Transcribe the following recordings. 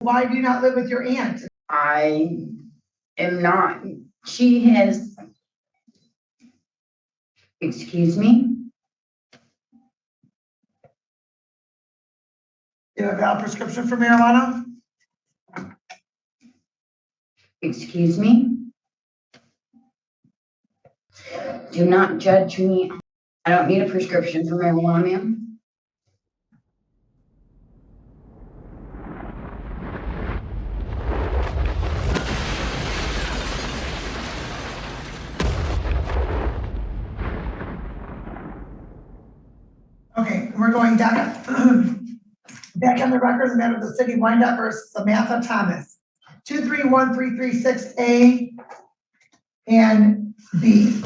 Why do you not live with your aunt? I am not. She has, excuse me? Do you have a valid prescription for marijuana? Excuse me? Do not judge me. I don't need a prescription for marijuana, ma'am. Okay, we're going down. Back on the record, the matter of the city of Wyandotte versus Samatha Thomas. 231336A and B.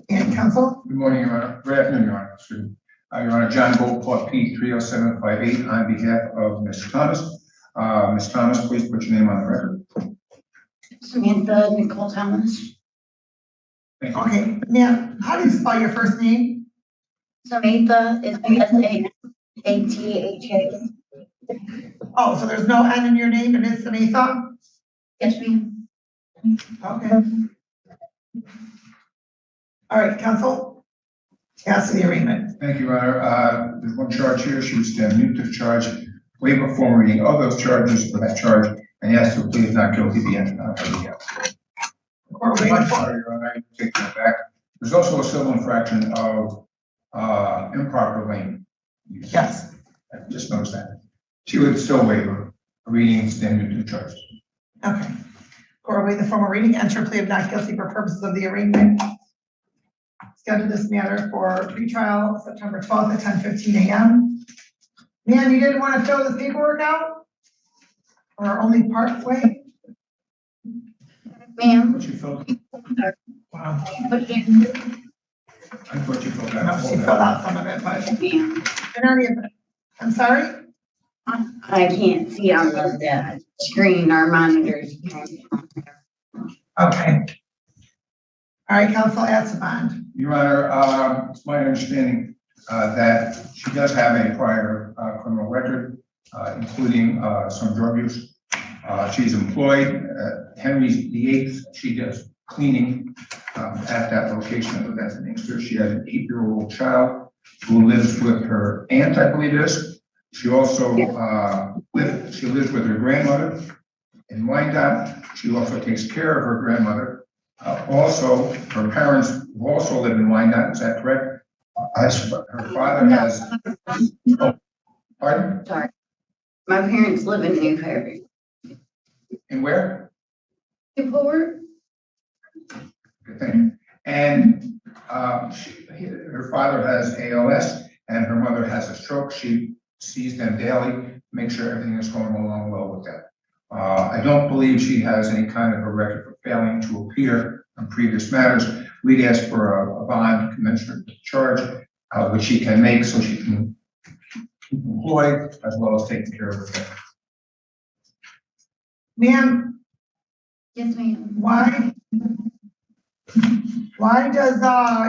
And counsel? Good morning, Your Honor. Good afternoon, Your Honor. Excuse me. Your Honor, John Goldport, P. 30758, on behalf of Ms. Thomas. Ms. Thomas, please put your name on the record. Samantha Nicole Thomas. Thank you. Okay, now, how do you spell your first name? Samantha is Samatha. Oh, so there's no N in your name and it's Samatha? Yes, ma'am. Okay. All right, counsel? Ask the arraignment. Thank you, Your Honor. There's one charge here. She would stand mute to the charge, waive a formal reading of those charges for that charge, and ask to plead not guilty be entered on her behalf. I'm sorry, Your Honor, I take that back. There's also a civil infraction of improper lane use. Yes. I just noticed that. She would still waive a reading and stand mute to the charges. Okay. Court will waive the formal reading, enter plea of not guilty for purposes of the arraignment. Schedule this matter for pretrial September 12th at 10:15 a.m. Man, you didn't want to fill this paperwork out? Or only part way? Ma'am. What you filled? Wow. Put it in. I thought you filled No, that. she filled out some of it, but Ma'am. in any event, I'm sorry? I can't see on the screen, our monitors. Okay. All right, counsel, ask the bond. Your Honor, it's my understanding that she does have a prior criminal record, including some drug use. She's employed at Henry's VIII. She does cleaning at that location as an Inkster. She has an 8-year-old child who lives with her aunt, I believe it is. She also lives with her grandmother in Wyandotte. She also takes care of her grandmother. Also, her parents also live in Wyandotte, is that correct? Her father has. Oh, pardon? Sorry. My parents live in Newport. In where? Newport? Good thing. And her father has ALS and her mother has a stroke. She sees them daily, make sure everything is going along well with that. I don't believe she has any kind of a record for failing to appear on previous matters. We'd ask for a bond commensurate with the charge, which she can make so she can keep employed as well as take care of her family. Ma'am, Yes, ma'am. why does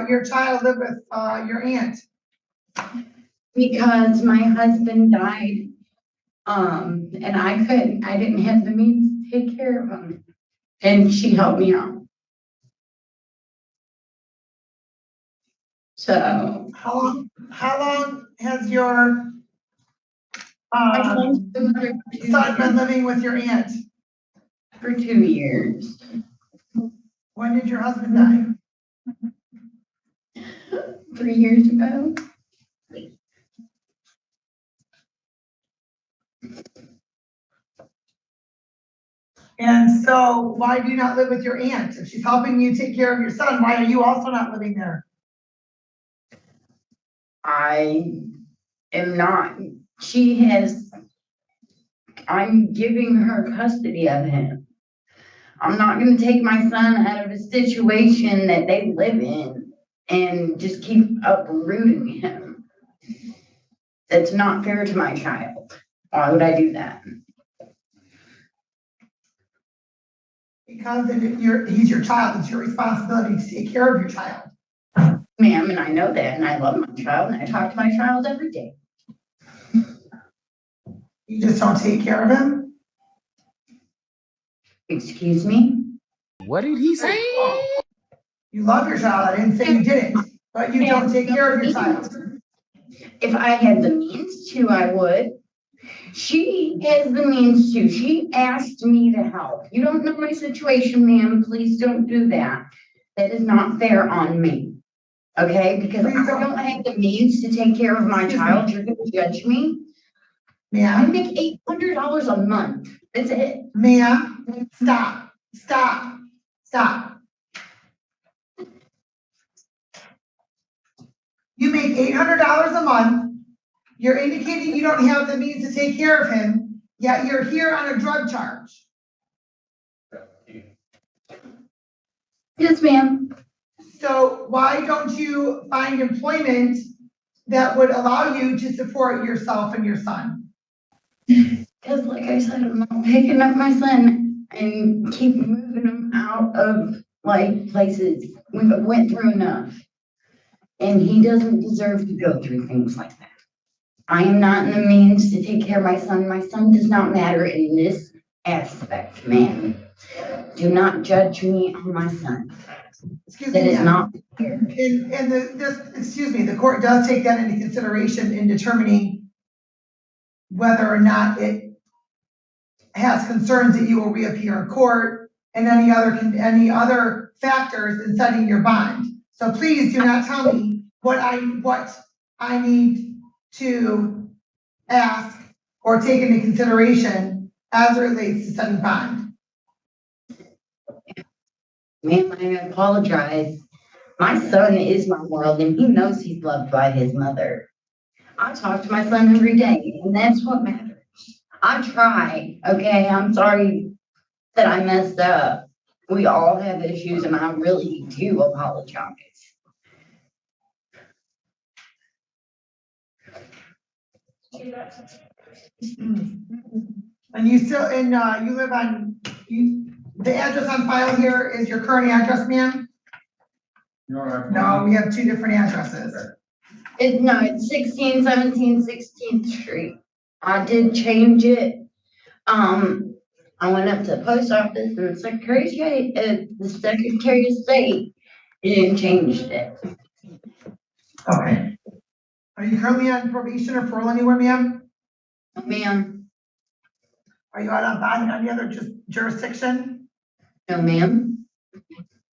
your child live with your aunt? Because my husband died, and I didn't have the means to take care of him, and she helped me out. So. How long has your My son's been there son been living with your aunt? for 2 years. When did your husband die? 3 years ago. And so why do you not live with your aunt? If she's helping you take care of your son, why are you also not living there? I am not. I'm giving her custody of him. I'm not going to take my son out of a situation that they live in and just keep uprooting him. That's not fair to my child. Why would I do that? Because he's your child, it's your responsibility to take care of your child. Ma'am, and I know that, and I love my child, and I talk to my child every day. You just don't take care of him? Excuse me? What did he say? You love your child, I didn't say you didn't, but you don't take care of your child. If I had the means to, I would. She has the means to. She asked me to help. You don't know my situation, ma'am. Please don't do that. That is not fair on me. Okay? Because Please I don't. don't have the means to take care of my Excuse me. child. You're gonna judge me? I Ma'am, make $800 a month. That's it. ma'am, stop, stop, stop. You make $800 a month. You're indicating you don't have the means to take care of him, yet you're here on a drug charge. Yes, ma'am. So why don't you find employment that would allow you to support yourself and your son? Because like I said, I'm not picking up my son and keep moving him out of like places. We went through enough. And he doesn't deserve to go through things like that. I am not in the means to take care of my son. My son does not matter in this aspect, ma'am. Do not judge me on my son. Excuse me, That is ma'am. not fair. And excuse me, the court does take that into consideration in determining whether or not it has concerns that you will reappear in court and any other factors in setting your bond. So please do not tell me what I need to ask or take into consideration as it relates to setting bond. Ma'am, I apologize. My son is my world and he knows he's loved by his mother. I talk to my son every day and that's what matters. I try, okay? I'm sorry that I messed up. We all have issues and I really do apologize. And you still, you live on, the address on file here is your current address, ma'am? No, we have two different addresses. It's 1617 16th Street. I did change it. I went up to the post office and the Secretary of State didn't changed it. Okay. Are you currently on probation or parole anywhere, ma'am? Ma'am, Are you out on bond in any other jurisdiction? no ma'am.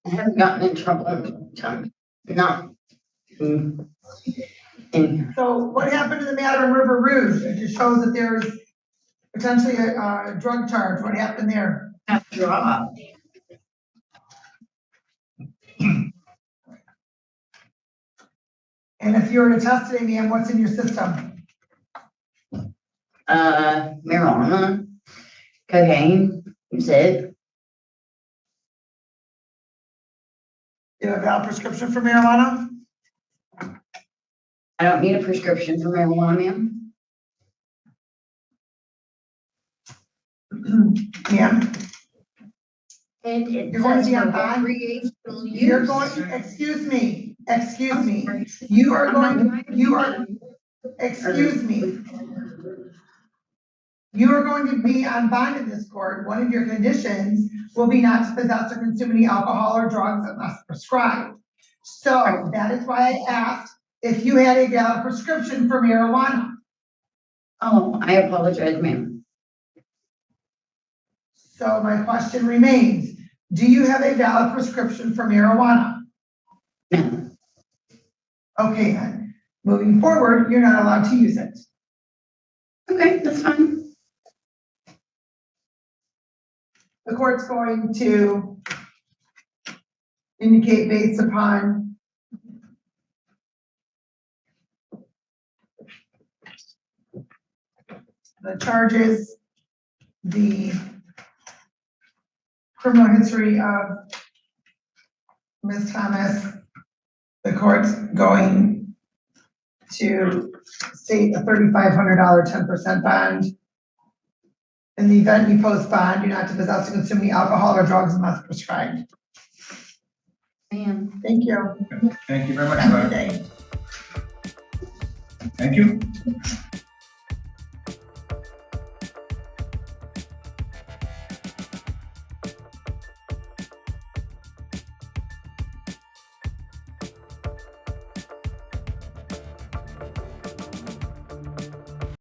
I haven't gotten in trouble in a long time. Not. Anyhow. So what happened to the matter in River Rouge? It just shows that there's potentially a drug charge. What happened there? Got dropped. And if you were to test today, ma'am, what's in your system? Marijuana, cocaine, that's it. Do you have a valid prescription for marijuana? I don't need a prescription for marijuana, ma'am. Ma'am, It You're going to says be on for bond? recreational use. you're going, excuse me, you are going, excuse me. You are going to be on bond in this court. One of your conditions will be not to possess or consume any alcohol or drugs unless prescribed. So that is why I asked if you had a valid prescription for marijuana. Oh, I apologize, ma'am. So my question remains, do you have a valid prescription for marijuana? No. Okay, then, moving forward, you're not allowed to use it. Okay, that's fine. The court's going to indicate based upon the charges, the criminal history of Ms. Thomas, the court's going to state a $3,500 10% bond. In the event you post bond, you're not to possess or consume any alcohol or drugs unless prescribed. Ma'am. Thank you. Thank you very much. Have a good day. Thank you.